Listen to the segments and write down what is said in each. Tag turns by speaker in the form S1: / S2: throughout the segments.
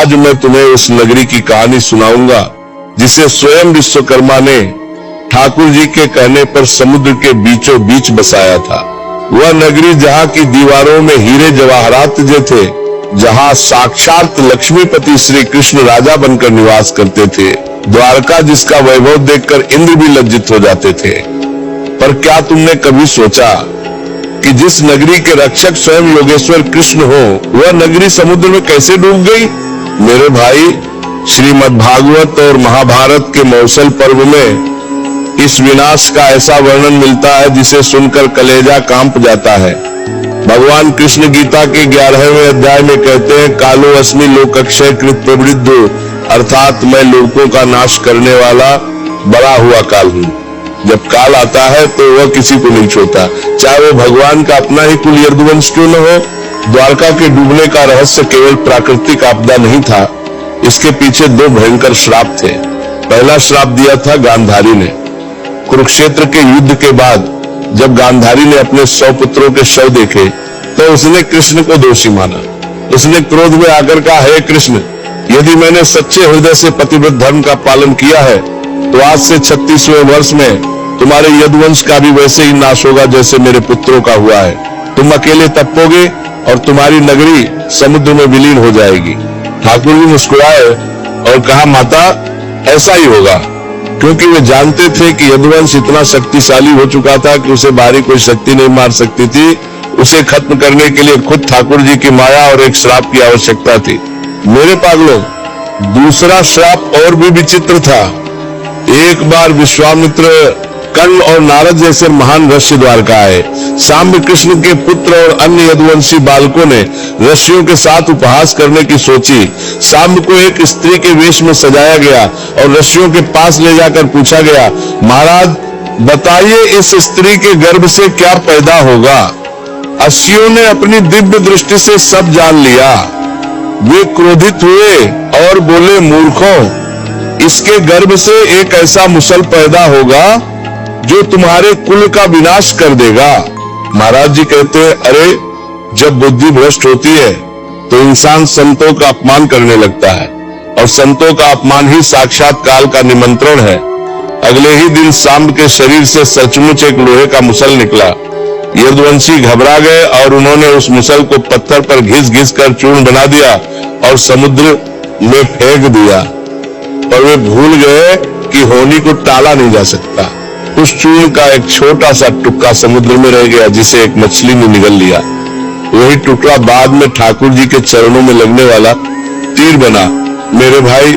S1: आज मैं तुम्हें उस नगरी की कहानी सुनाऊंगा जिसे स्वयं विश्वकर्मा ने ठाकुर जी के कहने पर समुद्र के बीचों बीच बसाया था। वह नगरी जहाँ की दीवारों में हीरे जवाहरात जो थे, जहाँ साक्षात लक्ष्मीपति श्री कृष्ण राजा बनकर निवास करते थे, द्वारका जिसका वैभव देखकर इंद्र भी लज्जित हो जाते थे। पर क्या तुमने कभी सोचा कि जिस नगरी के रक्षक स्वयं योगेश्वर कृष्ण हो, वह नगरी समुद्र में कैसे डूब गई? मेरे भाई, श्रीमद् भागवत और महाभारत के मौसल पर्व में इस विनाश का ऐसा वर्णन मिलता है जिसे सुनकर कलेजा कांप जाता है। भगवान कृष्ण गीता के 11वें अध्याय में कहते हैं, कालो अस्मि लोकक्षय कृत प्रवृद्धो, अर्थात मैं लोगों का नाश करने वाला बड़ा हुआ काल हूँ। जब काल आता है तो वह किसी को नहीं छोड़ता, चाहे वो भगवान का अपना ही कुल यदुवंश क्यों न हो। द्वारका के डूबने का रहस्य केवल प्राकृतिक आपदा नहीं था, इसके पीछे दो भयंकर श्राप थे। पहला श्राप दिया था गांधारी ने। कुरुक्षेत्र के युद्ध के बाद जब गांधारी ने अपने 100 पुत्रों के शव देखे तो उसने कृष्ण को दोषी माना। उसने क्रोध में आकर कहा, हे कृष्ण, यदि मैंने सच्चे हृदय से पतिव्रत धर्म का पालन किया है तो आज से 36वें वर्ष में तुम्हारे यदुवंश का भी वैसे ही नाश होगा जैसे मेरे पुत्रों का हुआ है। तुम अकेले तपोगे और तुम्हारी नगरी समुद्र में विलीन हो जाएगी। ठाकुर जी मुस्कुराए और कहा, माता, ऐसा ही होगा, क्योंकि वे जानते थे कि यदुवंश इतना शक्तिशाली हो चुका था कि उसे बाहरी कोई शक्ति नहीं मार सकती थी। उसे खत्म करने के लिए खुद ठाकुर जी की माया और एक श्राप की आवश्यकता थी। मेरे पागलों, दूसरा श्राप और भी विचित्र था। एक बार विश्वामित्र, कर्ण और नारद जैसे महान ऋषि द्वारका आए। सांब कृष्ण के पुत्र और अन्य यदुवंशी बालकों ने ऋषियों के साथ उपहास करने की सोची। सांब को एक स्त्री के वेश में सजाया गया और ऋषियों के पास ले जाकर पूछा गया, महाराज बताइए इस स्त्री के गर्भ से क्या पैदा होगा? अस्सियों ने अपनी दिव्य दृष्टि से सब जान लिया। वे क्रोधित हुए और बोले, मूर्खों, इसके गर्भ से एक ऐसा मुसल पैदा होगा जो तुम्हारे कुल का विनाश कर देगा। महाराज जी कहते हैं, अरे जब बुद्धि भ्रष्ट होती है तो इंसान संतों का अपमान करने लगता है, और संतों का अपमान ही साक्षात काल का निमंत्रण है। अगले ही दिन सांब के शरीर से सचमुच एक लोहे का मुसल निकला। यदुवंशी घबरा गए और उन्होंने उस मुसल को पत्थर पर घिस घिस कर चूर्ण बना दिया और समुद्र में फेंक दिया। और वे भूल गए कि होनी को टाला नहीं जा सकता। उस चूर्ण का एक छोटा सा टुकड़ा समुद्र में रह गया जिसे एक मछली ने निगल लिया। वही टुकड़ा बाद में ठाकुर जी के चरणों में लगने वाला तीर बना। मेरे भाई,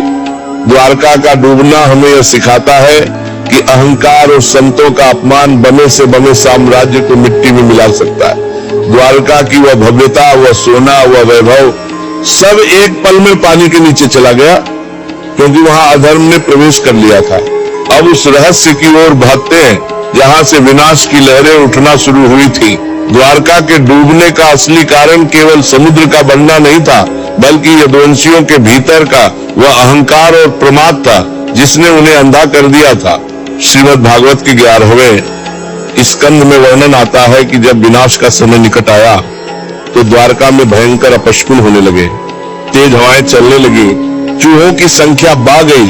S1: द्वारका का डूबना हमें यह सिखाता है कि अहंकार और संतों का अपमान बने से बने साम्राज्य को मिट्टी में मिला सकता है। द्वारका की वह भव्यता, वह सोना, वह वैभव सब एक पल में पानी के नीचे चला गया, क्योंकि वहां अधर्म ने प्रवेश कर लिया था। अब उस रहस्य की ओर भागते हैं जहां से विनाश की लहरें उठना शुरू हुई थी। द्वारका के डूबने का असली कारण केवल समुद्र का बनना नहीं था, बल्कि यदुवंशियों के भीतर का वह अहंकार और प्रमाद था जिसने उन्हें अंधा कर दिया था। श्रीमद् भागवत के 11वें स्कंद में वर्णन आता है कि जब विनाश का समय निकट आया तो द्वारका में भयंकर अपशकुन होने लगे, तेज हवाएं चलने लगी, चूहों की संख्या बढ़ गई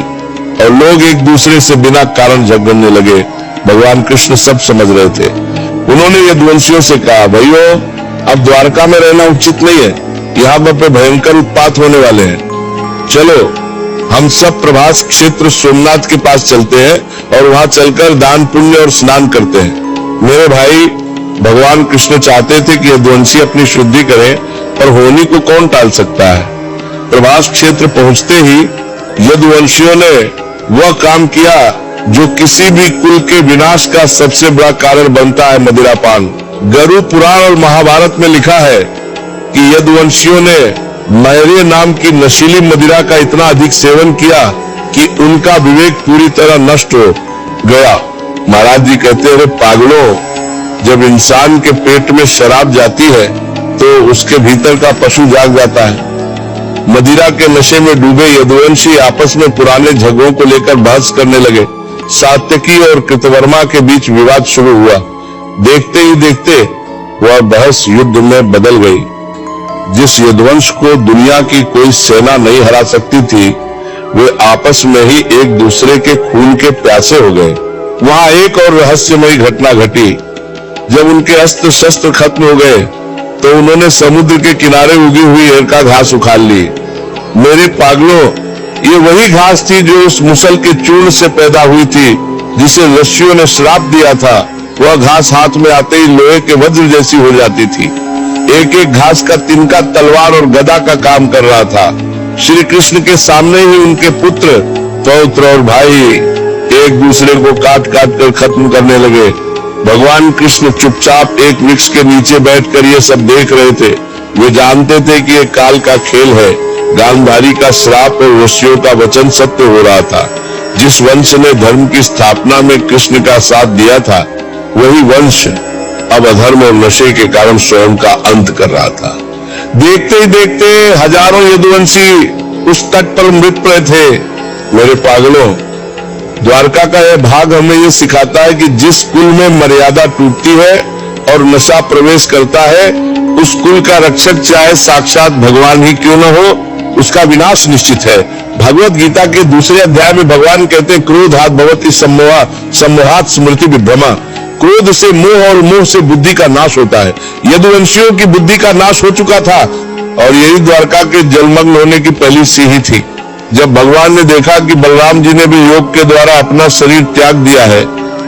S1: और लोग एक दूसरे से बिना कारण झगड़ने लगे। भगवान कृष्ण सब समझ रहे थे। उन्होंने यदुवंशियों से कहा, भाइयों, अब द्वारका में रहना उचित नहीं है, यहाँ पर भयंकर उत्पात होने वाले हैं। चलो हम सब प्रभास क्षेत्र सोमनाथ के पास चलते हैं और वहां चलकर दान पुण्य और स्नान करते हैं। मेरे भाई, भगवान कृष्ण चाहते थे कि यदुवंशी अपनी शुद्धि करें, पर होनी को कौन टाल सकता है। प्रभास क्षेत्र पहुंचते ही यदुवंशियों ने वह काम किया जो किसी भी कुल के विनाश का सबसे बड़ा कारण बनता है, मदिरापान। गरुड़ पुराण और महाभारत में लिखा है कि यदुवंशियों ने मैरे नाम की नशीली मदिरा का इतना अधिक सेवन किया कि उनका विवेक पूरी तरह नष्ट हो गया। महाराज जी कहते हैं, पागलों, जब इंसान के पेट में शराब जाती है तो उसके भीतर का पशु जाग जाता है। मदिरा के नशे में डूबे यदुवंशी आपस में पुराने झगड़ों को लेकर बहस करने लगे। सात्यकी और कृतवर्मा के बीच विवाद शुरू हुआ। देखते ही देखते वह बहस युद्ध में बदल गई। जिस यदुवंश को दुनिया की कोई सेना नहीं हरा सकती थी, वे आपस में ही एक दूसरे के खून के प्यासे हो गए। वहां एक और रहस्यमयी घटना घटी। जब उनके अस्त्र शस्त्र खत्म हो गए तो उन्होंने समुद्र के किनारे उगी हुई एरका घास उखाड़ ली। मेरे पागलों, ये वही घास थी जो उस मुसल के चूर्ण से पैदा हुई थी, जिसे ऋषियों ने श्राप दिया था। वह घास हाथ में आते ही लोहे के वज्र जैसी हो जाती थी। एक एक घास का तिनका तलवार और गदा का काम कर रहा था। श्री कृष्ण के सामने ही उनके पुत्र, पौत्र और भाई एक दूसरे को काट काट कर खत्म करने लगे। भगवान कृष्ण चुपचाप एक वृक्ष के नीचे बैठकर ये सब देख रहे थे। वे जानते थे कि ये काल का खेल है। गांधारी का श्राप और ऋषियों का वचन सत्य हो रहा था। जिस वंश ने धर्म की स्थापना में कृष्ण का साथ दिया था, वही वंश अब अधर्म और नशे के कारण स्वयं का अंत कर रहा था। देखते ही देखते हजारों यदुवंशी उस तट पर मृत पड़े थे। मेरे पागलों, द्वारका का यह भाग हमें यह सिखाता है कि जिस कुल में मर्यादा टूटती है और नशा प्रवेश करता है, उस कुल का रक्षक चाहे साक्षात भगवान ही क्यों न हो, उसका विनाश निश्चित है। भगवत गीता के दूसरे अध्याय में भगवान कहते हैं, क्रोधात् भवति सम्मोहात् स्मृति विभ्रमा। क्रोध से मोह और मोह से बुद्धि का नाश होता है। यदुवंशियों की बुद्धि का नाश हो चुका था और यही द्वारका के जलमग्न होने की पहली सीढ़ी थी। जब भगवान ने देखा कि बलराम जी ने भी योग के द्वारा अपना शरीर त्याग दिया है,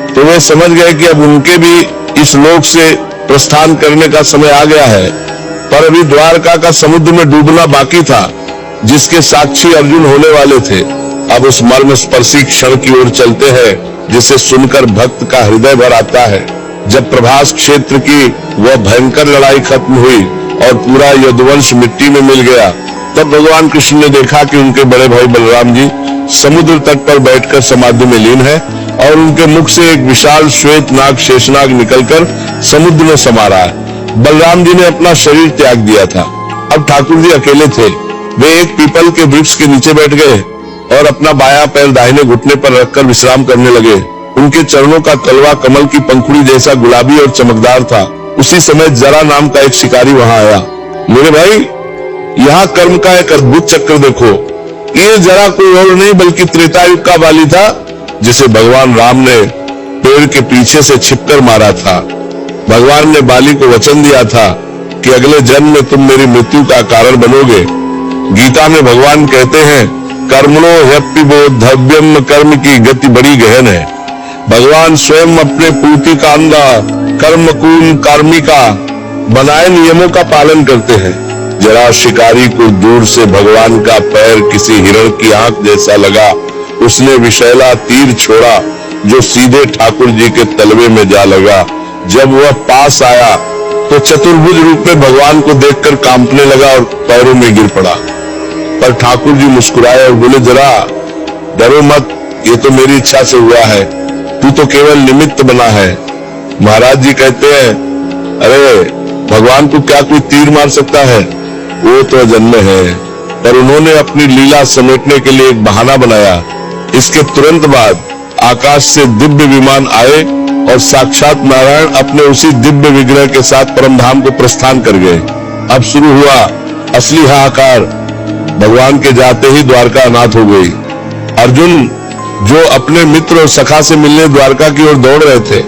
S1: तो वे समझ गए कि अब उनके भी इस लोक से प्रस्थान करने का समय आ गया है। पर अभी द्वारका का समुद्र में डूबना बाकी था, जिसके साक्षी अर्जुन होने वाले थे। अब उस मर्म स्पर्शी क्षण की ओर चलते हैं, जिसे सुनकर भक्त का हृदय भर आता है। जब प्रभास क्षेत्र की वह भयंकर लड़ाई खत्म हुई और पूरा यदुवंश मिट्टी में मिल गया, तब भगवान कृष्ण ने देखा कि उनके बड़े भाई बलराम जी समुद्र तट पर बैठकर समाधि में लीन है और उनके मुख से एक विशाल श्वेत नाग शेषनाग निकलकर समुद्र में समा रहा है। बलराम जी ने अपना शरीर त्याग दिया था। अब ठाकुर जी अकेले थे। वे एक पीपल के वृक्ष के नीचे बैठ गए और अपना बायां पैर दाहिने घुटने पर रखकर विश्राम करने लगे। उनके चरणों का तलवा कमल की पंखुड़ी जैसा गुलाबी और चमकदार था। उसी समय जरा नाम का एक शिकारी वहां आया। मेरे भाई, यहाँ कर्म का एक अद्भुत चक्र देखो। ये जरा कोई और नहीं बल्कि त्रेतायुग का बाली था, जिसे भगवान राम ने पेड़ के पीछे से छिपकर मारा था। भगवान ने बाली को वचन दिया था कि अगले जन्म में तुम मेरी मृत्यु का कारण बनोगे। गीता में भगवान कहते हैं, कर्मणो ह्यप्पिबोद्धव्यम, कर्म की गति बड़ी गहन है। भगवान स्वयं अपने पूर्ति कांदा कर्मकूल कार्मिका बनाए नियमों का पालन करते हैं। जरा शिकारी को दूर से भगवान का पैर किसी हिरण की आंख जैसा लगा। उसने विषैला तीर छोड़ा जो सीधे ठाकुर जी के तलवे में जा लगा। जब वह पास आया तो चतुर्भुज रूप में भगवान को देखकर कांपने लगा और पैरों में गिर पड़ा। पर ठाकुर जी मुस्कुराए और बोले, जरा डरो मत, ये तो मेरी इच्छा से हुआ है, तू तो केवल निमित्त बना है। महाराज जी कहते हैं, अरे भगवान को क्या कोई तीर मार सकता है? वो तो अजन्मे है। पर उन्होंने अपनी लीला समेटने के लिए एक बहाना बनाया। इसके तुरंत बाद आकाश से दिव्य विमान आए और साक्षात नारायण अपने उसी दिव्य विग्रह के साथ परमधाम को प्रस्थान कर गए। अब शुरू हुआ असली हाहाकार। भगवान के जाते ही द्वारका अनाथ हो गई। अर्जुन, जो अपने मित्र और सखा से मिलने द्वारका की ओर दौड़ रहे थे,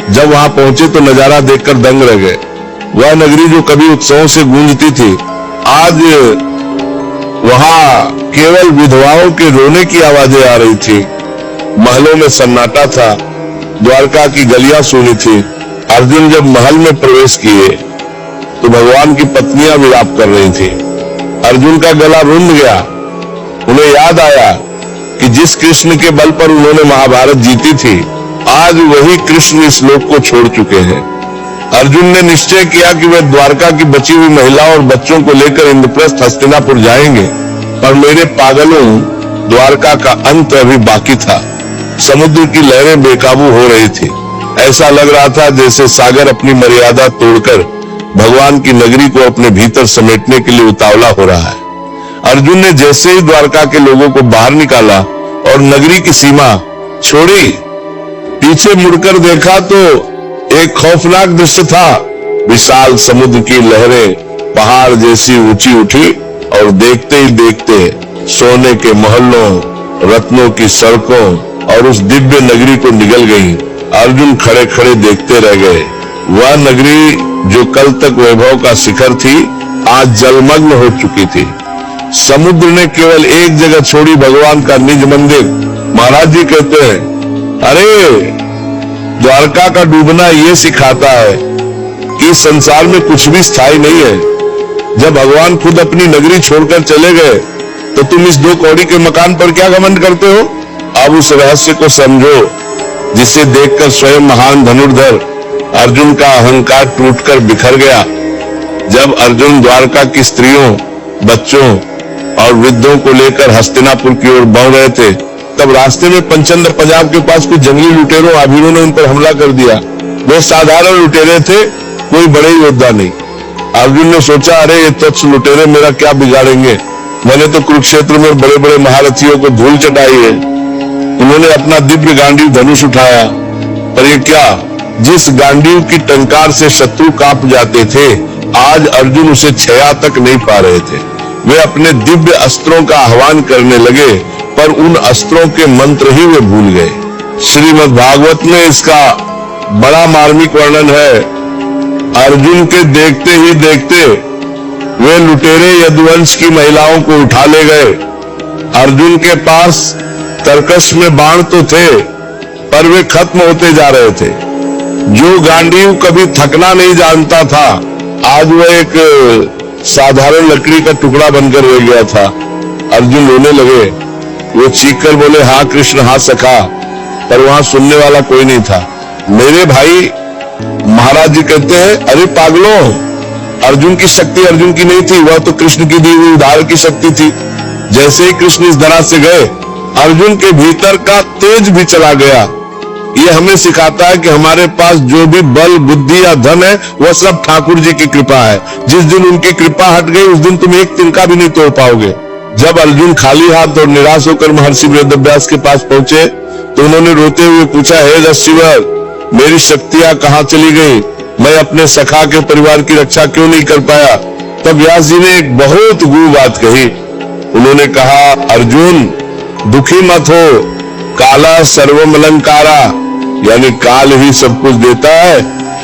S1: जब वहां पहुंचे तो नजारा देखकर दंग रह गए। वह नगरी जो कभी उत्सवों से गूंजती थी, आज वहां केवल विधवाओं के रोने की आवाजें आ रही थी। महलों में सन्नाटा था। द्वारका की गलियां सूनी थी। अर्जुन जब महल में प्रवेश किए तो भगवान की पत्नियां विलाप कर रही थी। अर्जुन का गला रुंध गया। उन्हें याद आया कि जिस कृष्ण के बल पर उन्होंने महाभारत जीती थी, आज वही कृष्ण इस लोक को छोड़ चुके हैं। अर्जुन ने निश्चय किया कि वे द्वारका की बची हुई महिलाओं और बच्चों को लेकर इंद्रप्रस्थ हस्तिनापुर जाएंगे। पर मेरे पागलों, द्वारका का अंत अभी बाकी था। समुद्र की लहरें बेकाबू हो रही थी। ऐसा लग रहा था जैसे सागर अपनी मर्यादा तोड़कर भगवान की नगरी को अपने भीतर समेटने के लिए उतावला हो रहा है। अर्जुन ने जैसे ही द्वारका के लोगों को बाहर निकाला और नगरी की सीमा छोड़ी, पीछे मुड़कर देखा तो एक खौफनाक दृश्य था। विशाल समुद्र की लहरें पहाड़ जैसी ऊंची उठी और देखते ही देखते सोने के महलों, रत्नों की सड़कों और उस दिव्य नगरी को निगल गई। अर्जुन खड़े खड़े देखते रह गए। वह नगरी जो कल तक वैभव का शिखर थी, आज जलमग्न हो चुकी थी। समुद्र ने केवल एक जगह छोड़ी, भगवान का निज मंदिर। महाराज जी कहते हैं, अरे द्वारका का डूबना ये सिखाता है कि संसार में कुछ भी स्थायी नहीं है। जब भगवान खुद अपनी नगरी छोड़कर चले गए तो तुम इस 2 कौड़ी के मकान पर क्या घमंड करते हो? अब उस रहस्य को समझो जिसे देखकर स्वयं महान धनुर्धर अर्जुन का अहंकार टूटकर बिखर गया। जब अर्जुन द्वारका की स्त्रियों, बच्चों और वृद्धों को लेकर हस्तिनापुर की ओर बढ़ रहे थे, तब रास्ते में पंचंद्र पंजाब के पास कुछ जंगली लुटेरों आभीरों ने उन पर हमला कर दिया। वे साधारण लुटेरे थे, कोई बड़े योद्धा नहीं। अर्जुन ने सोचा, अरे ये तुच्छ लुटेरे मेरा क्या बिगाड़ेंगे? मैंने तो कुरुक्षेत्र में बड़े बड़े महारथियों को धूल चटाई है। उन्होंने अपना दिव्य गांडीव धनुष उठाया, पर ये क्या, जिस गांडीव की टंकार से शत्रु कांप जाते थे, आज अर्जुन उसे छया तक नहीं पा रहे थे। वे अपने दिव्य अस्त्रों का आह्वान करने लगे, पर उन अस्त्रों के मंत्र ही वे भूल गए। श्रीमद् भागवत में इसका बड़ा मार्मिक वर्णन है। अर्जुन के देखते ही देखते वे लुटेरे यदुवंश की महिलाओं को उठा ले गए। अर्जुन के पास तरकश में बाण तो थे, पर वे खत्म होते जा रहे थे। जो गांडीव कभी थकना नहीं जानता था, आज वह एक साधारण लकड़ी का टुकड़ा बनकर रह गया था। अर्जुन रोने लगे। वो चीखकर बोले, हाँ कृष्ण, हाँ सखा, पर वहां सुनने वाला कोई नहीं था। मेरे भाई, महाराज जी कहते हैं, अरे पागलों, अर्जुन की शक्ति अर्जुन की नहीं थी, वह तो कृष्ण की दी हुई उधार की शक्ति थी। जैसे ही कृष्ण इस धरा से गए, अर्जुन के भीतर का तेज भी चला गया। ये हमें सिखाता है कि हमारे पास जो भी बल, बुद्धि या धन है, वह सब ठाकुर जी की कृपा है। जिस दिन उनकी कृपा हट गई, उस दिन तुम एक तिनका भी नहीं तोड़ पाओगे। जब अर्जुन खाली हाथ और निराश होकर महर्षि वेदव्यास के पास पहुंचे, तो उन्होंने रोते हुए पूछा, हे दस्युवर, मेरी शक्तियां कहाँ चली गई? मैं अपने सखा के परिवार की रक्षा क्यों नहीं कर पाया? तब व्यास जी ने एक बहुत गूढ़ बात कही। उन्होंने कहा, अर्जुन दुखी मत हो, काला सर्वम अलंकारा, यानी काल ही सब कुछ देता है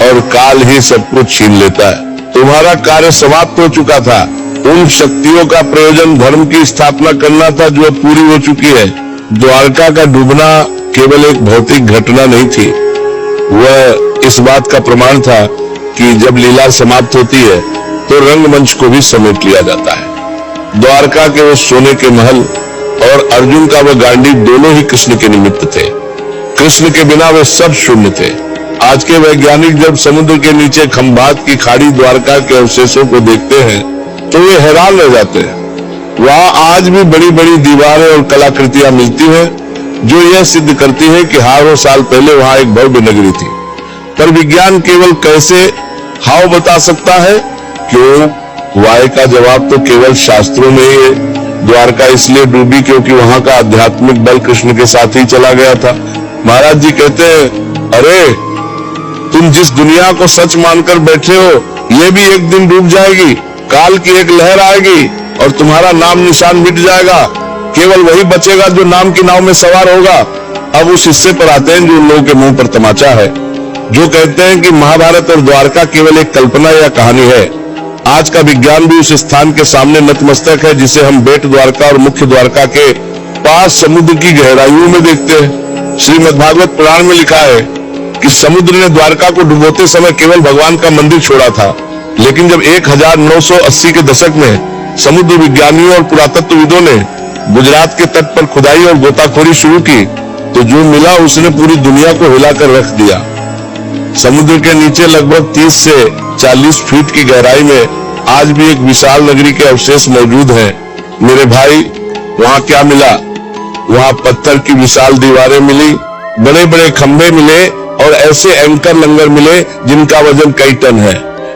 S1: और काल ही सब कुछ छीन लेता है। तुम्हारा कार्य समाप्त हो चुका था। उन शक्तियों का प्रयोजन धर्म की स्थापना करना था जो पूरी हो चुकी है। द्वारका का डूबना केवल एक भौतिक घटना नहीं थी, वह इस बात का प्रमाण था कि जब लीला समाप्त होती है तो रंगमंच को भी समेट लिया जाता है। द्वारका के वो सोने के महल और अर्जुन का वह गांडीव दोनों ही कृष्ण के निमित्त थे। कृष्ण के बिना वे सब शून्य थे। आज के वैज्ञानिक जब समुद्र के नीचे खंभात की खाड़ी द्वारका के अवशेषों को देखते हैं तो वे हैरान रह जाते हैं। वहां आज भी बड़ी बड़ी दीवारें और कलाकृतियां मिलती हैं जो यह सिद्ध करती है कि हारों साल पहले वहां एक भव्य नगरी थी। पर विज्ञान केवल कैसे हाव बता सकता है, क्यों? वाय का जवाब तो केवल शास्त्रों में ही है। द्वारका इसलिए डूबी क्योंकि वहां का आध्यात्मिक बल कृष्ण के साथ ही चला गया था। महाराज जी कहते हैं, अरे तुम जिस दुनिया को सच मानकर बैठे हो, ये भी एक दिन डूब जाएगी। काल की एक लहर आएगी और तुम्हारा नाम निशान मिट जाएगा। केवल वही बचेगा जो नाम की नाव में सवार होगा। अब उस हिस्से पर आते हैं जो उन लोगों के मुंह पर तमाचा है, जो कहते हैं कि महाभारत और द्वारका केवल एक कल्पना या कहानी है। आज का विज्ञान भी उस स्थान के सामने नतमस्तक है जिसे हम बेट द्वारका और मुख्य द्वारका के पास समुद्र की गहराइयों में देखते हैं। श्रीमद् भागवत पुराण में लिखा है कि समुद्र ने द्वारका को डुबोते समय केवल भगवान का मंदिर छोड़ा था, लेकिन जब 1980 के दशक में समुद्र विज्ञानियों और पुरातत्वविदों ने गुजरात के तट पर खुदाई और गोताखोरी शुरू की तो जो मिला उसने पूरी दुनिया को हिलाकर रख दिया। समुद्र के नीचे लगभग 30 से 40 फीट की गहराई में आज भी एक विशाल नगरी के अवशेष मौजूद हैं। मेरे भाई, वहां क्या मिला? वहां पत्थर की विशाल दीवारें मिली, बड़े बड़े खंभे मिले और ऐसे एंकर लंगर मिले जिनका वजन कई टन है।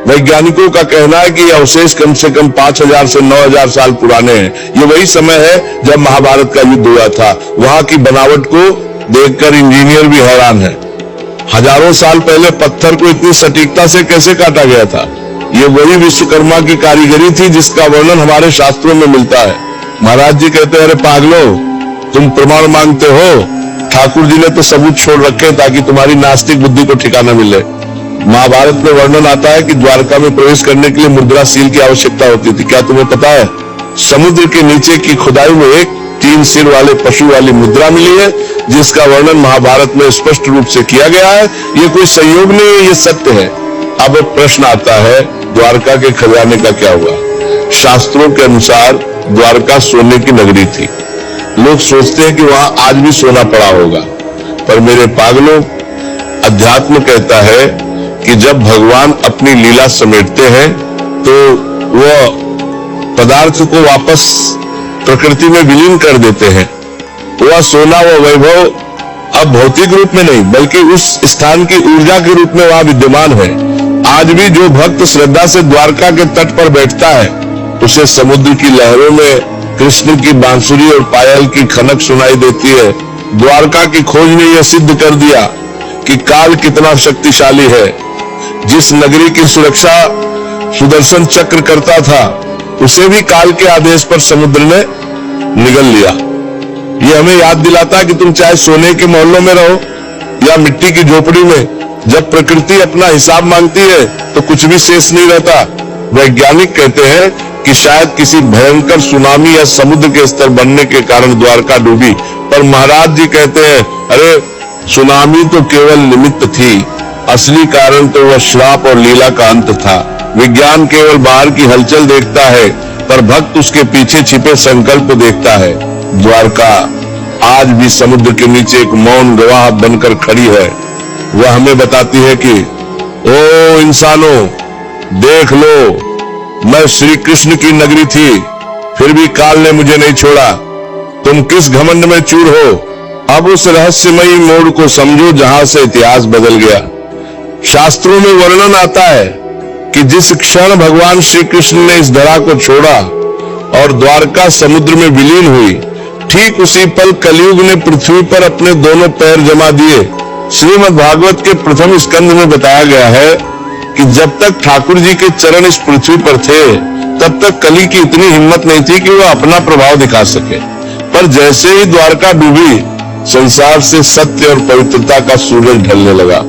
S1: वैज्ञानिकों का कहना है कि यह अवशेष कम से कम 5000 से 9000 साल पुराने हैं। ये वही समय है जब महाभारत का युद्ध हुआ था। वहां की बनावट को देखकर इंजीनियर भी हैरान है। हजारों साल पहले पत्थर को इतनी सटीकता से कैसे काटा गया था? ये वही विश्वकर्मा की कारीगरी थी जिसका वर्णन हमारे शास्त्रों में मिलता है। महाराज जी कहते हैं, अरे पागलो, तुम प्रमाण मांगते हो, ठाकुर जी ने तो सबूत छोड़ रखे ताकि तुम्हारी नास्तिक बुद्धि को ठिकाना मिले। महाभारत में वर्णन आता है कि द्वारका में प्रवेश करने के लिए मुद्राशील की आवश्यकता होती थी। क्या तुम्हें पता है, समुद्र के नीचे की खुदाई में एक 3 सिर वाले पशु वाली मुद्रा मिली है, जिसका वर्णन महाभारत में स्पष्ट रूप से किया गया है। ये कोई संयोग नहीं है, ये सत्य है। अब एक प्रश्न आता है, द्वारका के खजाने का क्या हुआ? शास्त्रों के अनुसार द्वारका सोने की नगरी थी। लोग सोचते हैं कि वहां आज भी सोना पड़ा होगा, पर मेरे पागलों, अध्यात्म कहता है कि जब भगवान अपनी लीला समेटते हैं तो वह पदार्थ को वापस प्रकृति में विलीन कर देते हैं। वह सोना, वह वैभव अब भौतिक रूप में नहीं बल्कि उस स्थान की ऊर्जा के रूप में वहां विद्यमान है। आज भी जो भक्त श्रद्धा से द्वारका के तट पर बैठता है, उसे समुद्र की लहरों में कृष्ण की बांसुरी और पायल की खनक सुनाई देती है। द्वारका की खोज ने यह सिद्ध कर दिया कि काल कितना शक्तिशाली है। जिस नगरी की सुरक्षा सुदर्शन चक्र करता था, उसे भी काल के आदेश पर समुद्र ने निगल लिया। यह हमें याद दिलाता है कि तुम चाहे सोने के मोहल्लों में रहो या मिट्टी की झोपड़ी में, जब प्रकृति अपना हिसाब मांगती है तो कुछ भी शेष नहीं रहता। वैज्ञानिक कहते हैं कि शायद किसी भयंकर सुनामी या समुद्र के स्तर बढ़ने के कारण द्वारका डूबी, पर महाराज जी कहते हैं, अरे सुनामी तो केवल निमित्त थी, असली कारण तो वह श्राप और लीला का अंत था। विज्ञान केवल बाहर की हलचल देखता है, पर भक्त उसके पीछे छिपे संकल्प को देखता है। द्वारका आज भी समुद्र के नीचे एक मौन गवाह बनकर खड़ी है। वह हमें बताती है कि ओ इंसानों, देख लो, मैं श्री कृष्ण की नगरी थी, फिर भी काल ने मुझे नहीं छोड़ा। तुम किस घमंड में चूर हो? अब उस रहस्यमयी मोड़ को समझो जहां से इतिहास बदल गया। शास्त्रों में वर्णन आता है कि जिस क्षण भगवान श्री कृष्ण ने इस धरा को छोड़ा और द्वारका समुद्र में विलीन हुई, ठीक उसी पल कलयुग ने पृथ्वी पर अपने दोनों पैर जमा दिए। श्रीमद् भागवत के प्रथम स्कंध में बताया गया है कि जब तक ठाकुर जी के चरण इस पृथ्वी पर थे, तब तक कली की इतनी हिम्मत नहीं थी कि वह अपना प्रभाव दिखा सके। पर जैसे ही द्वारका डूबी, संसार से सत्य और पवित्रता का सूरज ढलने लगा।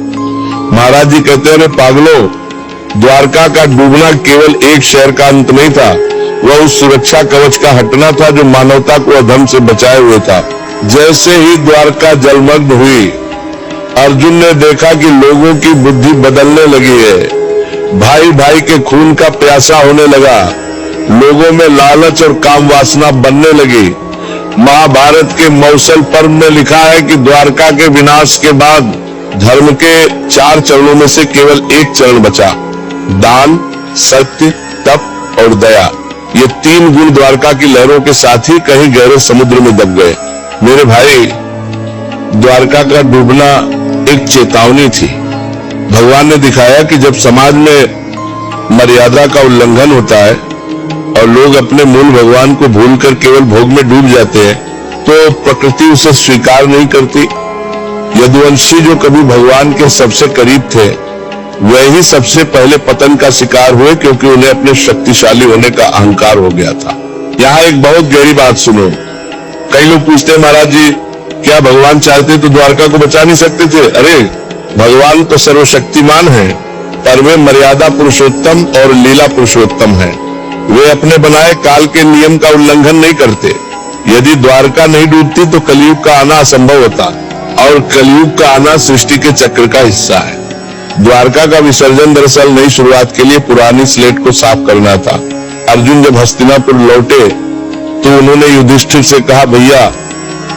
S1: महाराज जी कहते हैं, पागलों, द्वारका का डूबना केवल एक शहर का अंत नहीं था, वह उस सुरक्षा कवच का हटना था जो मानवता को अधर्म से बचाए हुए था। जैसे ही द्वारका जलमग्न हुई, अर्जुन ने देखा कि लोगों की बुद्धि बदलने लगी है। भाई भाई के खून का प्यासा होने लगा, लोगों में लालच और काम वासना बनने लगी। महाभारत के मौसल पर्व में लिखा है कि द्वारका के विनाश के बाद धर्म के 4 चरणों में से केवल एक चरण बचा, दान, सत्य, तप और दया। ये 3 गुण द्वारका की लहरों के साथ ही कहीं गहरे समुद्र में दब गए। मेरे भाई, द्वारका का डूबना एक चेतावनी थी। भगवान ने दिखाया कि जब समाज में मर्यादा का उल्लंघन होता है और लोग अपने मूल भगवान को भूलकर केवल भोग में डूब जाते हैं, तो प्रकृति उसे स्वीकार नहीं करती। यदुवंशी जो कभी भगवान के सबसे करीब थे, वह ही सबसे पहले पतन का शिकार हुए, क्योंकि उन्हें अपने शक्तिशाली होने का अहंकार हो गया था। यहाँ एक बहुत गहरी बात सुनो। कई लोग पूछते हैं, महाराज जी, क्या भगवान चाहते तो द्वारका को बचा नहीं सकते थे? अरे भगवान तो सर्वशक्तिमान है, पर वे मर्यादा पुरुषोत्तम और लीला पुरुषोत्तम है। वे अपने बनाए काल के नियम का उल्लंघन नहीं करते। यदि द्वारका नहीं डूबती तो कलयुग का आना असंभव होता, और कलयुग का आना सृष्टि के चक्र का हिस्सा है। द्वारका का विसर्जन दरअसल नई शुरुआत के लिए पुरानी स्लेट को साफ करना था। अर्जुन जब हस्तिनापुर लौटे तो उन्होंने युधिष्ठिर से कहा, भैया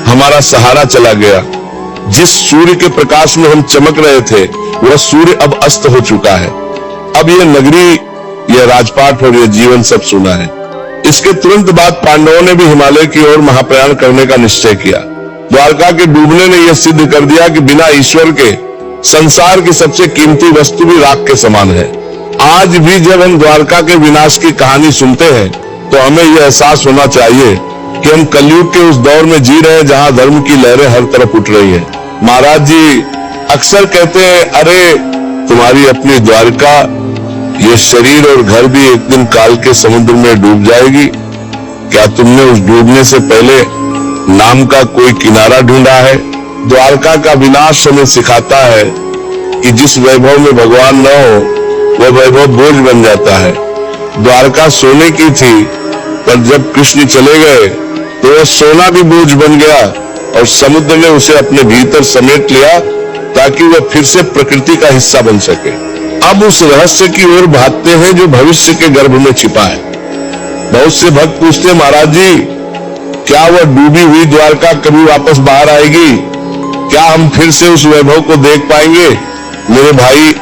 S1: हमारा सहारा चला गया। जिस सूर्य के प्रकाश में हम चमक रहे थे, वह सूर्य अब अस्त हो चुका है। अब यह नगरी, यह राजपाट और यह जीवन सब सुना है। इसके तुरंत बाद पांडवों ने भी हिमालय की ओर महाप्रयाण करने का निश्चय किया। द्वारका के डूबने ने यह सिद्ध कर दिया कि बिना ईश्वर के संसार की सबसे कीमती वस्तु भी राख के समान है। आज भी जब हम द्वारका के विनाश की कहानी सुनते हैं, तो हमें यह एहसास होना चाहिए कि हम कलयुग के उस दौर में जी रहे हैं जहां धर्म की लहरें हर तरफ उठ रही है। महाराज जी अक्सर कहते हैं, अरे तुम्हारी अपनी द्वारका ये शरीर और घर भी एक दिन काल के समुद्र में डूब जाएगी। क्या तुमने उस डूबने से पहले नाम का कोई किनारा ढूंढा है? द्वारका का विनाश हमें सिखाता है कि जिस वैभव में भगवान न हो वह वैभव बोझ बन जाता है। द्वारका सोने की थी, पर जब कृष्ण चले गए तो वह सोना भी बोझ बन गया और समुद्र ने उसे अपने भीतर समेट लिया ताकि वह फिर से प्रकृति का हिस्सा बन सके। अब उस रहस्य की ओर भागते हैं जो भविष्य के गर्भ में छिपा है। बहुत से भक्त पूछते हैं, महाराज जी क्या वह डूबी हुई द्वारका कभी वापस बाहर आएगी? क्या हम फिर से उस वैभव को देख पाएंगे? मेरे भाई,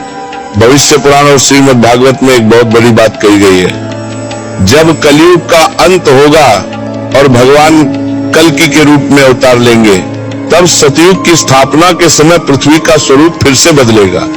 S1: भविष्य पुराण और श्रीमद् भागवत में एक बहुत बड़ी बात कही गई है। जब कलयुग का अंत होगा और भगवान कल्कि के रूप में अवतार लेंगे, तब सतयुग की स्थापना के समय पृथ्वी का स्वरूप फिर से बदलेगा।